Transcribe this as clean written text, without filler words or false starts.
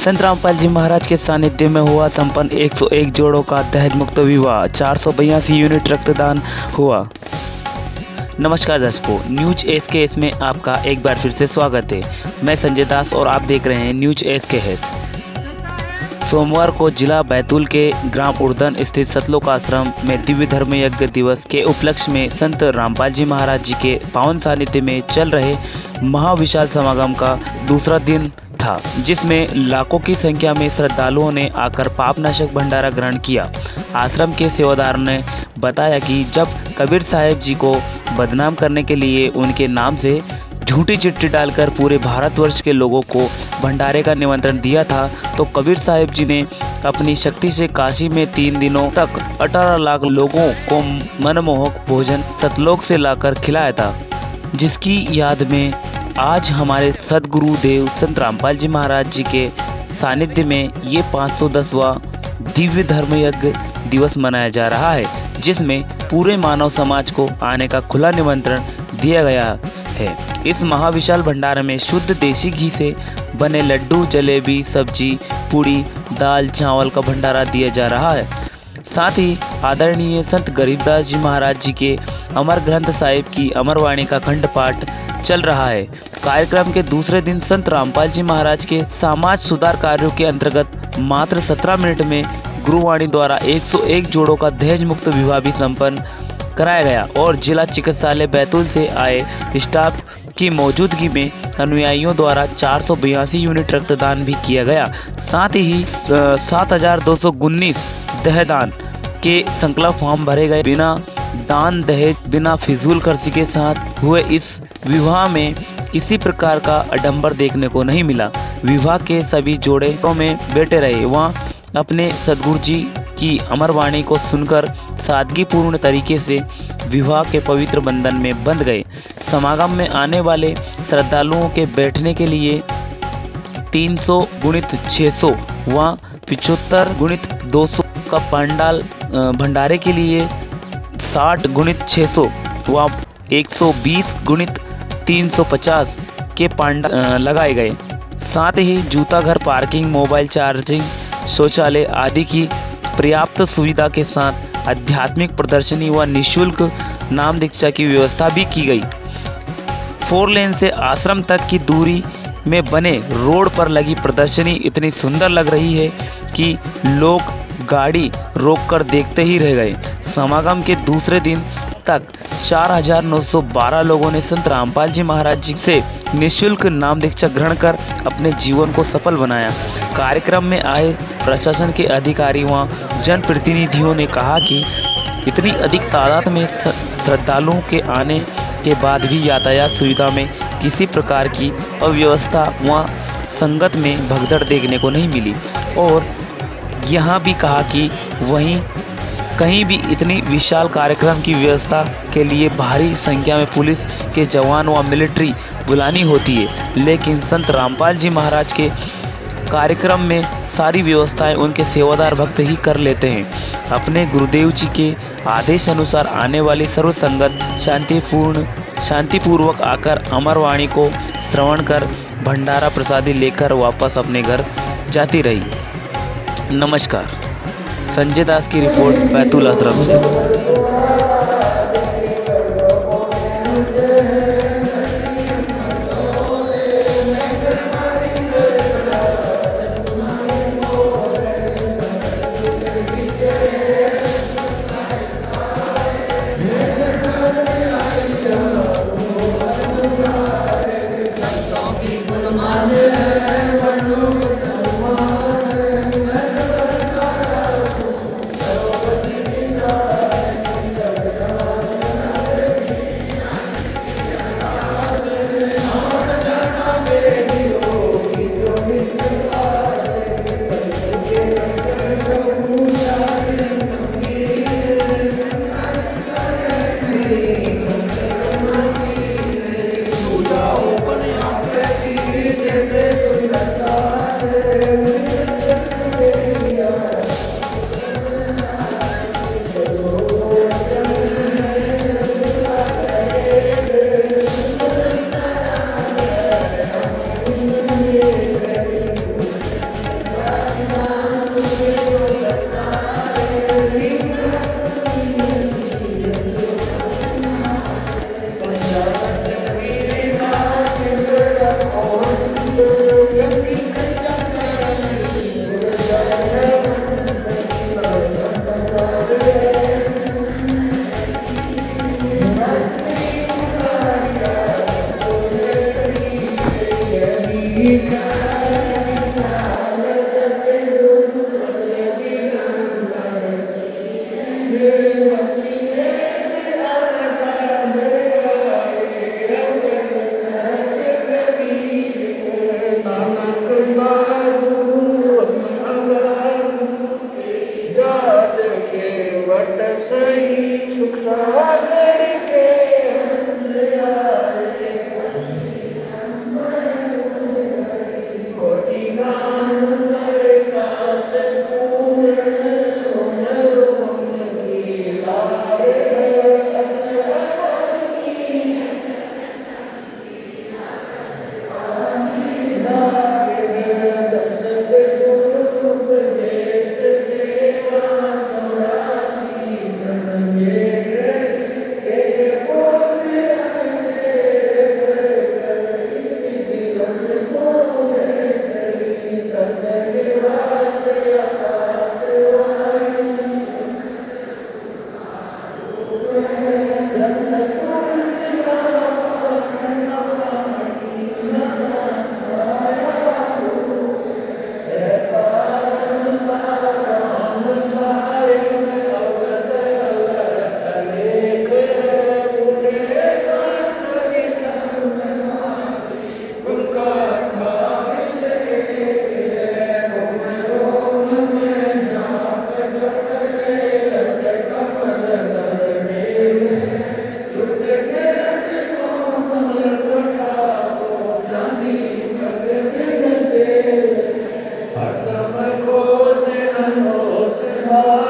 संत रामपाल जी महाराज के सानिध्य में हुआ संपन्न 101 जोड़ों का दहेज मुक्त विवाह। 482 यूनिट रक्तदान हुआ। नमस्कार दर्शकों, न्यूज एसकेएस में आपका एक बार फिर से स्वागत है। मैं संजय दास और आप देख रहे हैं न्यूज एसकेएस। सोमवार को जिला बैतूल के ग्राम उर्दन स्थित सतलोक आश्रम में दिव्य धर्म यज्ञ दिवस के उपलक्ष्य में संत रामपाल जी महाराज जी के पावन सानिध्य में चल रहे महाविशाल समागम का दूसरा दिन था, जिसमें लाखों की संख्या में श्रद्धालुओं ने आकर पापनाशक भंडारा ग्रहण किया। आश्रम के सेवादार ने बताया कि जब कबीर साहिब जी को बदनाम करने के लिए उनके नाम से झूठी चिट्ठी डालकर पूरे भारतवर्ष के लोगों को भंडारे का निमंत्रण दिया था, तो कबीर साहिब जी ने अपनी शक्ति से काशी में 3 दिनों तक 18 लाख लोगों को मनमोहक भोजन सतलोक से लाकर खिलाया था, जिसकी याद में आज हमारे सदगुरुदेव संत रामपाल जी महाराज जी के सानिध्य में ये 510वां दिव्य धर्म यज्ञ दिवस मनाया जा रहा है, जिसमें पूरे मानव समाज को आने का खुला निमंत्रण दिया गया है। इस महाविशाल भंडारे में शुद्ध देसी घी से बने लड्डू, जलेबी, सब्जी, पूड़ी, दाल, चावल का भंडारा दिया जा रहा है। साथ ही आदरणीय संत गरीबदास जी महाराज जी के अमर ग्रंथ साहिब की अमरवाणी का खंड पाठ चल रहा है। कार्यक्रम के दूसरे दिन संत रामपाल जी महाराज के समाज सुधार कार्यों के अंतर्गत मात्र 17 मिनट में गुरुवाणी द्वारा 101 जोड़ों का दहेज मुक्त विवाह भी संपन्न कराया गया और जिला चिकित्सालय बैतूल से आए स्टाफ की मौजूदगी में अनुयायियों द्वारा 482 यूनिट रक्तदान भी किया गया। साथ ही 7,219 दहेदान के संकल्प फॉर्म भरे गए। बिना दान दहेज, बिना फिजूल खर्ची के साथ हुए इस विवाह में किसी प्रकार का आडंबर देखने को नहीं मिला। विवाह के सभी जोड़े में बैठे रहे, वहाँ अपने सदगुरु जी की अमरवाणी को सुनकर सादगीपूर्ण तरीके से विवाह के पवित्र बंधन में बंध गए। समागम में आने वाले श्रद्धालुओं के बैठने के लिए 300 गुणित 600 व 75 गुणित 200 का पंडाल, भंडारे के लिए 60 गुणित 600 व 120 गुणित 350 के पंडाल लगाए गए। साथ ही जूता घर, पार्किंग, मोबाइल चार्जिंग, शौचालय आदि की पर्याप्त सुविधा के साथ आध्यात्मिक प्रदर्शनी व निःशुल्क नाम दीक्षा की व्यवस्था भी की गई। 4 लेन से आश्रम तक की दूरी में बने रोड पर लगी प्रदर्शनी इतनी सुंदर लग रही है कि लोग गाड़ी रोककर देखते ही रह गए। समागम के दूसरे दिन तक 4,912 लोगों ने संत रामपाल जी महाराज जी से निःशुल्क नाम दीक्षा ग्रहण कर अपने जीवन को सफल बनाया। कार्यक्रम में आए प्रशासन के अधिकारी व जनप्रतिनिधियों ने कहा कि इतनी अधिक तादाद में श्रद्धालुओं के आने के बाद भी यातायात सुविधा में किसी प्रकार की अव्यवस्था व संगत में भगदड़ देखने को नहीं मिली और यहाँ भी कहा कि वहीं कहीं भी इतनी विशाल कार्यक्रम की व्यवस्था के लिए भारी संख्या में पुलिस के जवान व मिलिट्री बुलानी होती है, लेकिन संत रामपाल जी महाराज के कार्यक्रम में सारी व्यवस्थाएं उनके सेवादार भक्त ही कर लेते हैं। अपने गुरुदेव जी के आदेश अनुसार आने वाली सर्व संगत शांतिपूर्वक आकर अमरवाणी को श्रवण कर भंडारा प्रसादी लेकर वापस अपने घर जाती रही। नमस्कार, संजय दास की रिपोर्ट बैतूल आश्रम से। Allah